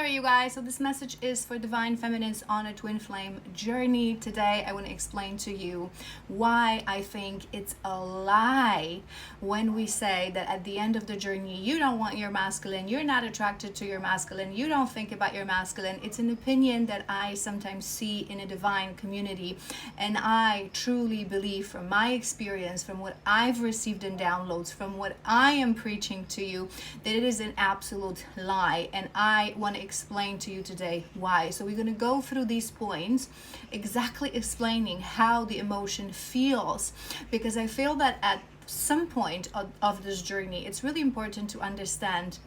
Alright, you guys, so this message is for divine feminines on a twin flame journey. Today I want to explain to you why I think it's a lie when we say that at the end of the journey you don't want your masculine, you're not attracted to your masculine, you don't think about your masculine. It's an opinion that I sometimes see in a divine community, and I truly believe from my experience, from what I've received in downloads, from what I am preaching to you, that it is an absolute lie, and I want to explain to you today why. So we're going to go through these points, exactly explaining how the emotion feels, because I feel that at some point of this journey it's really important to understand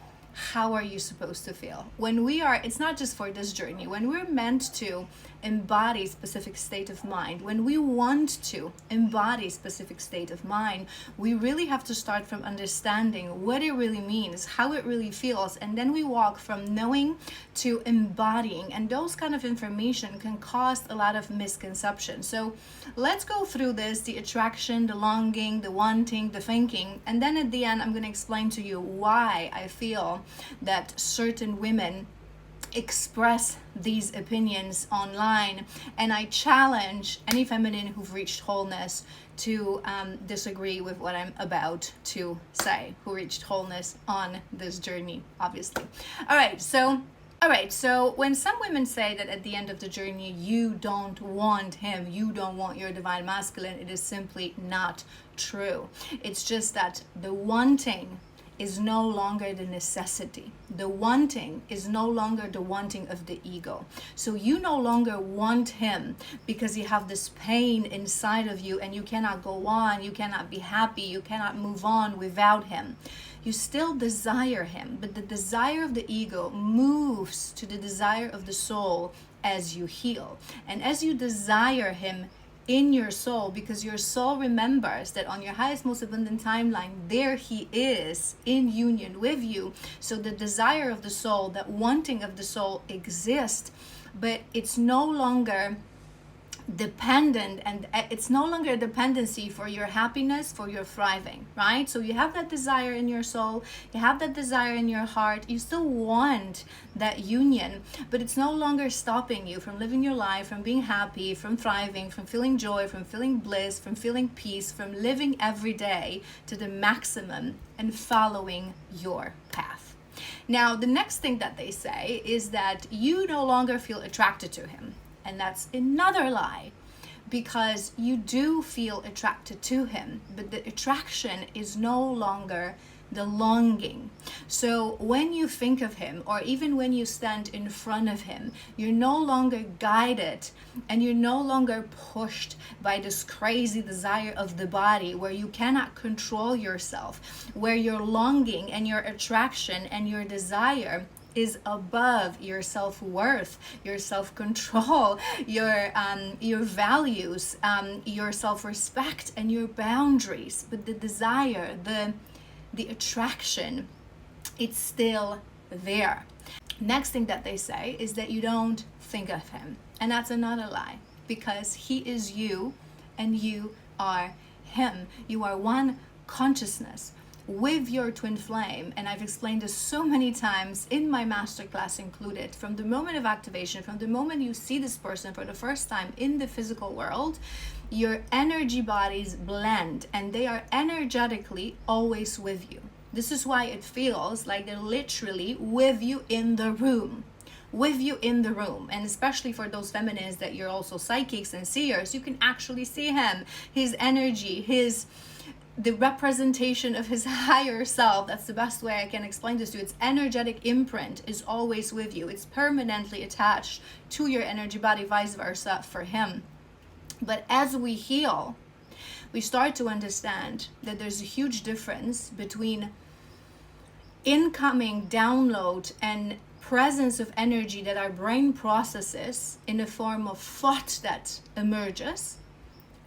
how are you supposed to feel when we are, it's not just for this journey, when we're meant to embody specific state of mind, when we want to embody specific state of mind, we really have to start from understanding what it really means, how it really feels, and then we walk from knowing to embodying, and those kind of information can cause a lot of misconception. So let's go through this, the attraction, the longing, the wanting, the thinking, and then at the end I'm going to explain to you why I feel that certain women express these opinions online, and I challenge any feminine who've reached wholeness to disagree with what I'm about to say, who reached wholeness on this journey, obviously. All right, so when some women say that at the end of the journey you don't want him, you don't want your divine masculine, it is simply not true. It's just that the wanting is no longer the necessity. The wanting is no longer the wanting of the ego. So you no longer want him because you have this pain inside of you and you cannot go on, you cannot be happy, you cannot move on without him. You still desire him, but the desire of the ego moves to the desire of the soul as you heal. And as you desire him in your soul, because your soul remembers that on your highest, most abundant timeline, there he is in union with you. So the desire of the soul, that wanting of the soul exists, but it's no longer dependent, and it's no longer a dependency for your happiness, for your thriving, right? So you have that desire in your soul, you have that desire in your heart, you still want that union, but it's no longer stopping you from living your life, from being happy, from thriving, from feeling joy, from feeling bliss, from feeling peace, from living every day to the maximum and following your path. Now, the next thing that they say is that you no longer feel attracted to him. And that's another lie, because you do feel attracted to him, but the attraction is no longer the longing. So when you think of him, or even when you stand in front of him, you're no longer guided and you're no longer pushed by this crazy desire of the body where you cannot control yourself, where your longing and your attraction and your desire is above your self-worth, your self-control, your values, your self-respect, and your boundaries. But the desire, the attraction, it's still there. Next thing that they say is that you don't think of him, and that's another lie, because he is you and you are him. You are one consciousness with your twin flame, and I've explained this so many times in my masterclass included. From the moment of activation, from the moment you see this person for the first time in the physical world, your energy bodies blend, and they are energetically always with you. This is why it feels like they're literally with you in the room. With you in the room. And especially for those feminines that you're also psychics and seers, you can actually see him, his energy, the representation of his higher self. That's the best way I can explain this to you. Its energetic imprint is always with you. It's permanently attached to your energy body, vice versa for him. But as we heal, we start to understand that there's a huge difference between incoming download and presence of energy that our brain processes in the form of thought that emerges,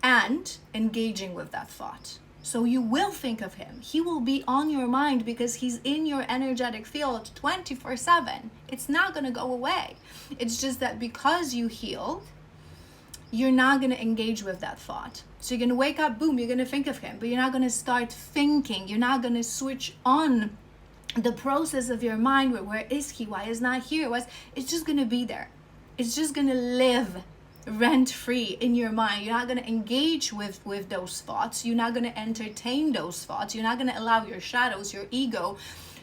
and engaging with that thought. So you will think of him. He will be on your mind because he's in your energetic field 24/7. It's not going to go away. It's just that because you healed, you're not going to engage with that thought. So you're going to wake up, boom, you're going to think of him, but you're not going to start thinking. You're not going to switch on the process of your mind, where is he, why is not here, it's just gonna be there. It's just gonna live rent free in your mind. You're not going to engage with those thoughts. You're not going to entertain those thoughts. You're not going to allow your shadows, your ego,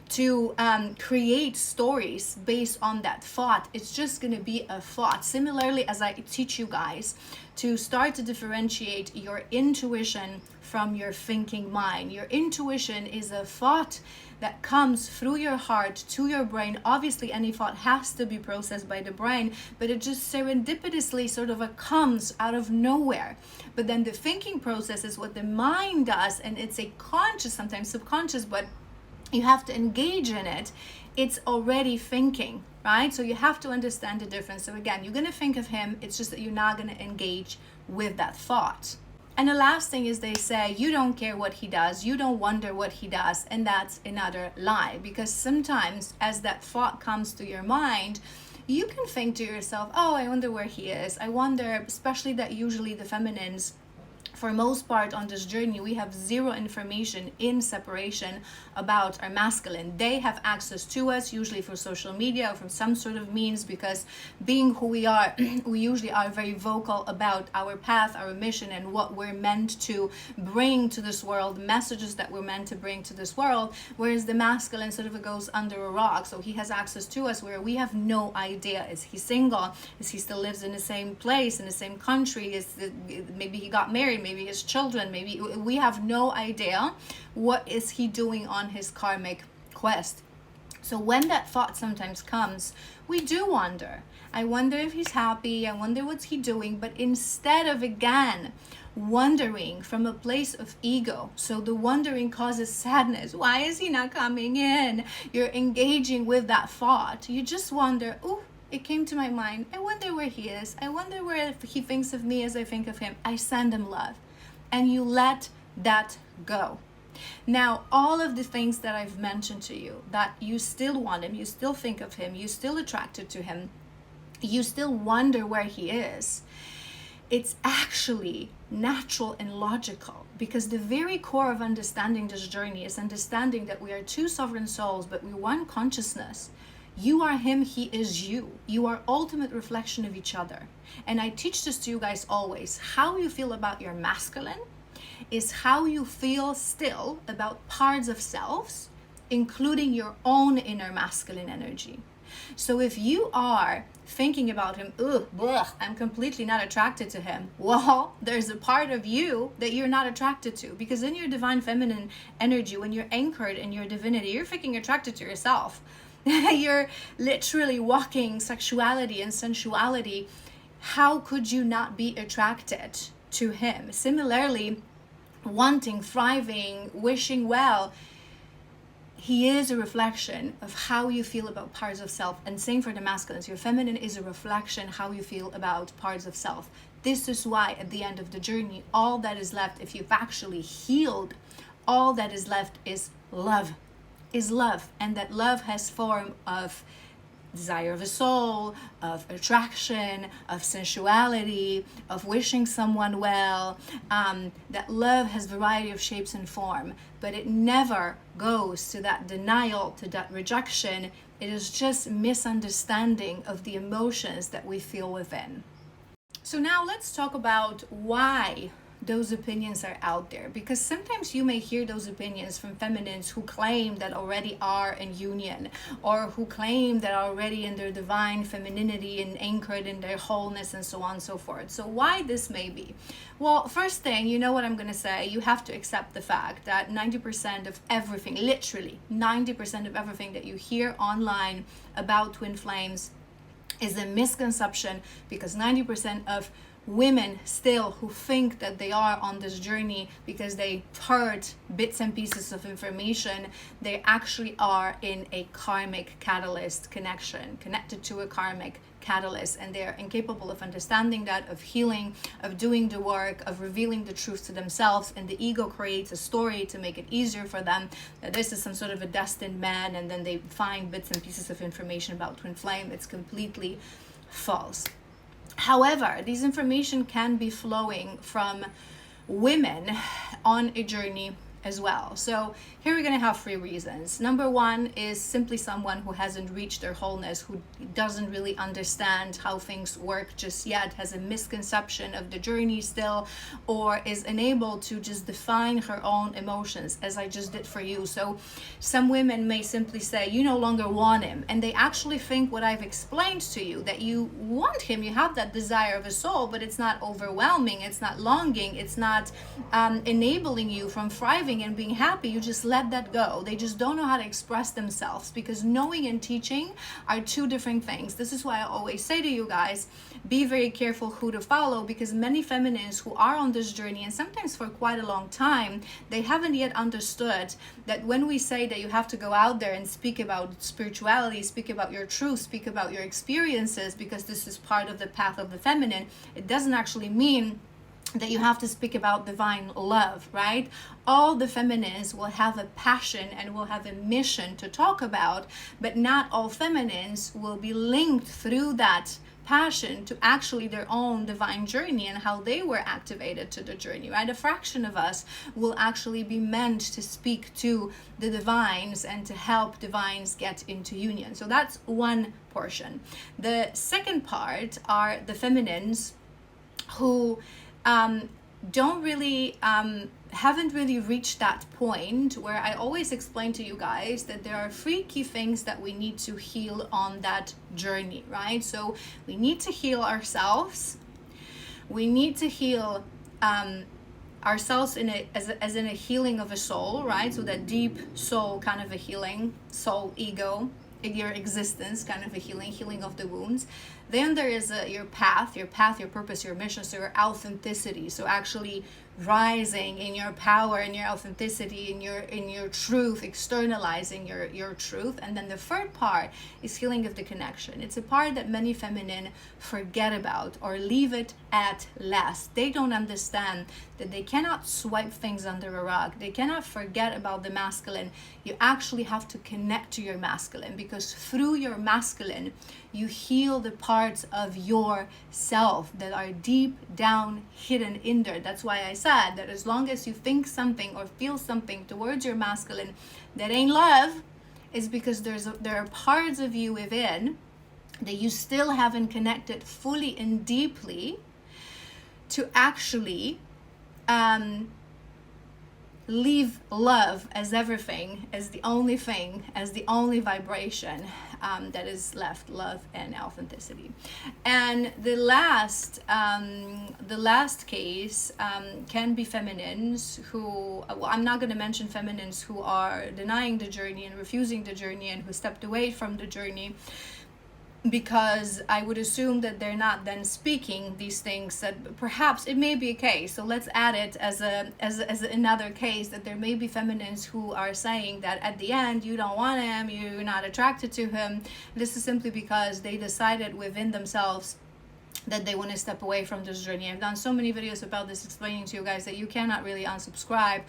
to create stories based on that thought. It's just going to be a thought. Similarly, as I teach you guys to start to differentiate your intuition from your thinking mind. Your intuition is a thought that comes through your heart to your brain. Obviously, any thought has to be processed by the brain, but it just serendipitously sort of comes out of nowhere. But then the thinking process is what the mind does, and it's a conscious, sometimes subconscious, but you have to engage in it. It's already thinking, right? So you have to understand the difference. So again, you're going to think of him. It's just that you're not going to engage with that thought. And the last thing is, they say you don't care what he does, you don't wonder what he does, and that's another lie. Because sometimes as that thought comes to your mind, you can think to yourself, oh, I wonder where he is. I wonder, especially that usually the feminines, for most part on this journey, we have zero information in separation about our masculine. They have access to us, usually through social media or from some sort of means, because being who we are, we usually are very vocal about our path, our mission, and what we're meant to bring to this world, messages that we're meant to bring to this world, whereas the masculine sort of goes under a rock. So he has access to us where we have no idea. Is he single? Is he still lives in the same place, in the same country? Maybe he got married, maybe his children, maybe we have no idea what is he doing on his karmic quest. So when that thought sometimes comes, we do wonder. I wonder if he's happy, I wonder what's he doing. But instead of, again, wondering from a place of ego, so the wondering causes sadness, why is he not coming in? You're engaging with that thought. You just wonder, oh, it came to my mind, I wonder where he is. I wonder where he thinks of me as I think of him. I send him love. And you let that go. Now, all of the things that I've mentioned to you, that you still want him, you still think of him, you're still attracted to him, you still wonder where he is, it's actually natural and logical, because the very core of understanding this journey is understanding that we are two sovereign souls, but we're one consciousness. You are him, he is you. You are ultimate reflection of each other. And I teach this to you guys always. How you feel about your masculine is how you feel still about parts of selves, including your own inner masculine energy. So if you are thinking about him, I'm completely not attracted to him, well, there's a part of you that you're not attracted to, because in your divine feminine energy, when you're anchored in your divinity, you're freaking attracted to yourself. You're literally walking sexuality and sensuality. How could you not be attracted to him? Similarly, wanting, thriving, wishing well, he is a reflection of how you feel about parts of self. And same for the masculines. Your feminine is a reflection how you feel about parts of self. This is why at the end of the journey, all that is left, if you've actually healed, all that is left is love. And that love has form of desire of a soul, of attraction, of sensuality, of wishing someone well. That love has variety of shapes and form, but it never goes to that denial, to that rejection. It is just misunderstanding of the emotions that we feel within. So now let's talk about why those opinions are out there, because sometimes you may hear those opinions from feminines who claim that already are in union, or who claim that are already in their divine femininity and anchored in their wholeness, and so on and so forth. So why this may be? Well, first thing, you know what I'm going to say, you have to accept the fact that 90% of everything, literally 90% of everything that you hear online about twin flames is a misconception, because 90% of women still who think that they are on this journey because they heard bits and pieces of information, they actually are in a karmic catalyst connection, connected to a karmic catalyst, and they're incapable of understanding that, of healing, of doing the work, of revealing the truth to themselves. And the ego creates a story to make it easier for them that this is some sort of a destined man, and then they find bits and pieces of information about twin flame. It's completely false. However, this information can be flowing from women on a journey as well. So here we're going to have 3 reasons. Number 1 is simply someone who hasn't reached their wholeness, who doesn't really understand how things work just yet, has a misconception of the journey still, or is unable to just define her own emotions, as I just did for you. So some women may simply say, you no longer want him, and they actually think what I've explained to you, that you want him, you have that desire of a soul, but it's not overwhelming, it's not longing, it's not enabling you from thriving and being happy. You just let that go. They just don't know how to express themselves, because knowing and teaching are 2 different things. This is why I always say to you guys, be very careful who to follow, because many feminines who are on this journey, and sometimes for quite a long time, they haven't yet understood that when we say that you have to go out there and speak about spirituality, speak about your truth, speak about your experiences, because this is part of the path of the feminine, it doesn't actually mean that you have to speak about divine love, right? All the feminines will have a passion and will have a mission to talk about, but not all feminines will be linked through that passion to actually their own divine journey and how they were activated to the journey, right? A fraction of us will actually be meant to speak to the divines and to help divines get into union. So that's one portion. The second part are the feminines who don't really haven't really reached that point where I always explain to you guys that there are 3 key things that we need to heal on that journey, right? So we need to heal ourselves, we need to heal ourselves as in a healing of a soul, right? So that deep soul kind of a healing, soul, ego, your existence kind of a healing of the wounds. Then there is your path, your purpose, your mission, so your authenticity. So actually rising in your power, in your authenticity, in your truth, externalizing your truth. And then the third part is healing of the connection. It's a part that many feminine forget about or leave it at last. They don't understand that they cannot swipe things under a rug. They cannot forget about the masculine. You actually have to connect to your masculine, because through your masculine you heal the parts of yourself that are deep down hidden in there. That's why I said that as long as you think something or feel something towards your masculine that ain't love, is because there are parts of you within that you still haven't connected fully and deeply to actually leave love as everything, as the only thing, as the only vibration that is left, love and authenticity. And the last case can be feminines who, well, I'm not going to mention feminines who are denying the journey and refusing the journey and who stepped away from the journey, because I would assume that they're not then speaking these things, that perhaps it may be a case. So let's add it as another case, that there may be feminines who are saying that at the end you don't want him, you're not attracted to him. This is simply because they decided within themselves that they want to step away from this journey. I've done so many videos about this, explaining to you guys that you cannot really unsubscribe,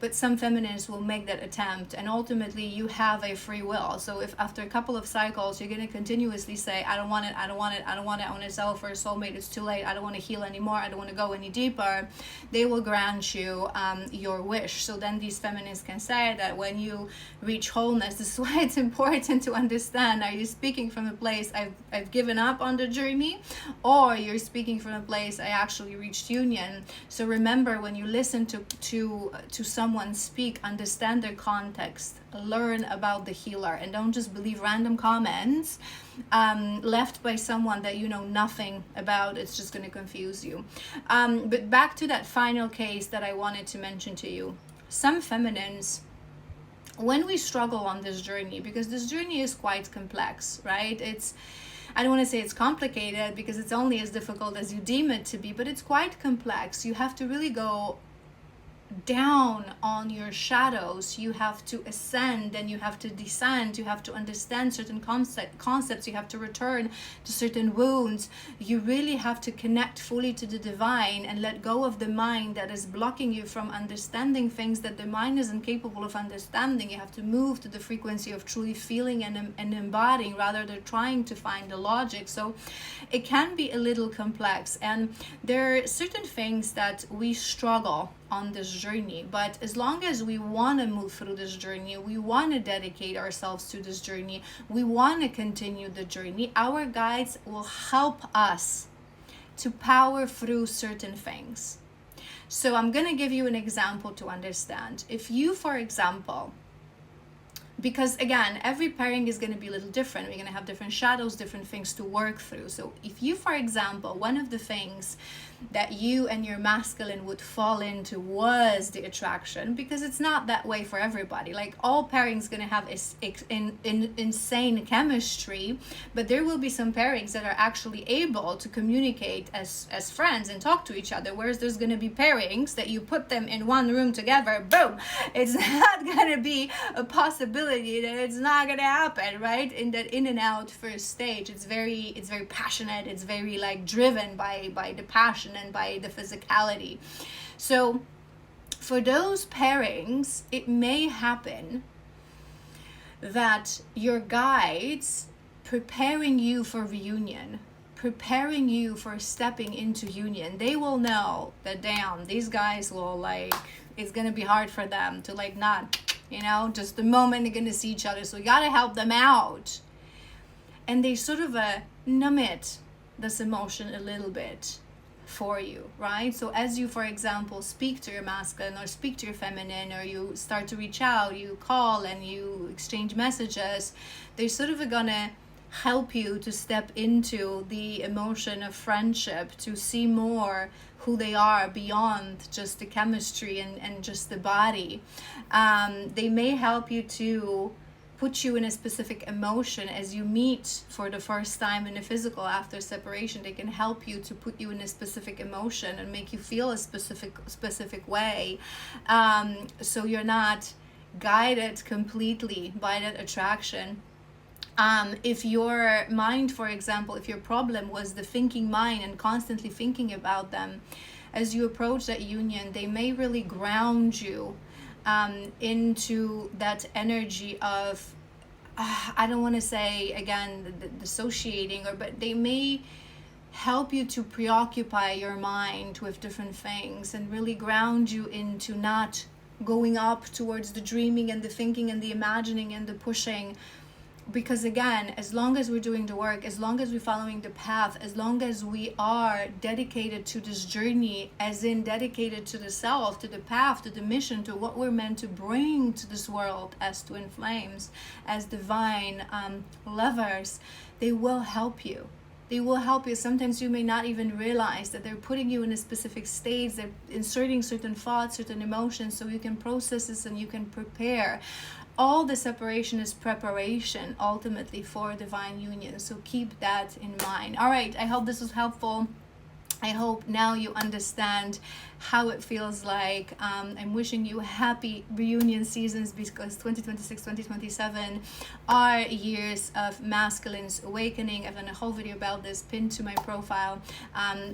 but some feminists will make that attempt, and ultimately you have a free will. So if after a couple of cycles you're going to continuously say, I don't want it, I don't want it, I don't want it, I want to settle for a soulmate, it's too late, I don't want to heal anymore, I don't want to go any deeper, they will grant you your wish. So then these feminists can say that when you reach wholeness, this is why it's important to understand, are you speaking from a place I've given up on the journey, or you're speaking from a place I actually reached union? So remember, when you listen to someone speak, understand their context, learn about the healer, and don't just believe random comments left by someone that you know nothing about. It's just going to confuse you. But back to that final case that I wanted to mention to you. Some feminines, when we struggle on this journey, because this journey is quite complex, right? I don't want to say it's complicated, because it's only as difficult as you deem it to be, but it's quite complex. You have to really go down on your shadows, you have to ascend, and you have to descend, you have to understand certain concepts, you have to return to certain wounds, you really have to connect fully to the divine and let go of the mind that is blocking you from understanding things that the mind isn't capable of understanding. You have to move to the frequency of truly feeling and embodying, rather than trying to find the logic. So it can be a little complex, and there are certain things that we struggle on this journey. But as long as we want to move through this journey, we want to dedicate ourselves to this journey, we want to continue the journey, our guides will help us to power through certain things. So I'm going to give you an example to understand. If you, for example, because again, every pairing is going to be a little different. We're going to have different shadows, different things to work through. So if you, for example, one of the things that you and your masculine would fall into was the attraction, because it's not that way for everybody. Like, all pairings going to have insane chemistry, but there will be some pairings that are actually able to communicate as friends and talk to each other, whereas there's going to be pairings that you put them in one room together, boom, it's not going to be a possibility, that it's not going to happen, right? In that in and out first stage, it's very passionate, it's very like driven by the passion and by the physicality. So for those pairings, it may happen that your guides preparing you for reunion, preparing you for stepping into union, they will know that, damn, these guys will like, it's gonna be hard for them to like not, just the moment they're gonna see each other, so you gotta help them out. And they sort of numb it, this emotion a little bit for you, right? So as you, for example, speak to your masculine or speak to your feminine, or you start to reach out, you call and you exchange messages, they're sort of gonna help you to step into the emotion of friendship, to see more who they are beyond just the chemistry and just the body. They may help you to put you in a specific emotion as you meet for the first time in the physical after separation. They can help you to put you in a specific emotion and make you feel a specific way, so you're not guided completely by that attraction. If your mind, for example, if your problem was the thinking mind and constantly thinking about them, as you approach that union, they may really ground you into that energy of, I don't want to say, again, dissociating, but they may help you to preoccupy your mind with different things and really ground you into not going up towards the dreaming and the thinking and the imagining and the pushing. Because again, as long as we're doing the work, as long as we're following the path, as long as we are dedicated to this journey, as in dedicated to the self, to the path, to the mission, to what we're meant to bring to this world as twin flames, as divine lovers, they will help you. They will help you. Sometimes you may not even realize that they're putting you in a specific stage. They're inserting certain thoughts, certain emotions, so you can process this and you can prepare. All the separation is preparation ultimately for divine union. So keep that in mind. All right, I hope this was helpful. I hope now you understand how it feels like. I'm wishing you happy reunion seasons, because 2026, 2027 are years of masculine's awakening. I've done a whole video about this pinned to my profile.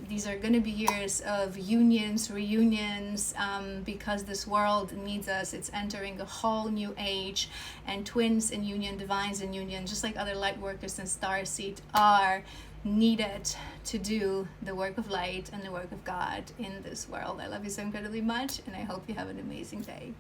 These are going to be years of unions, reunions, because this world needs us. It's entering a whole new age, and twins in union, divines in union, just like other light workers and starseed, are needed to do the work of light and the work of God in this world. I love you so incredibly much, and I hope you have an amazing day.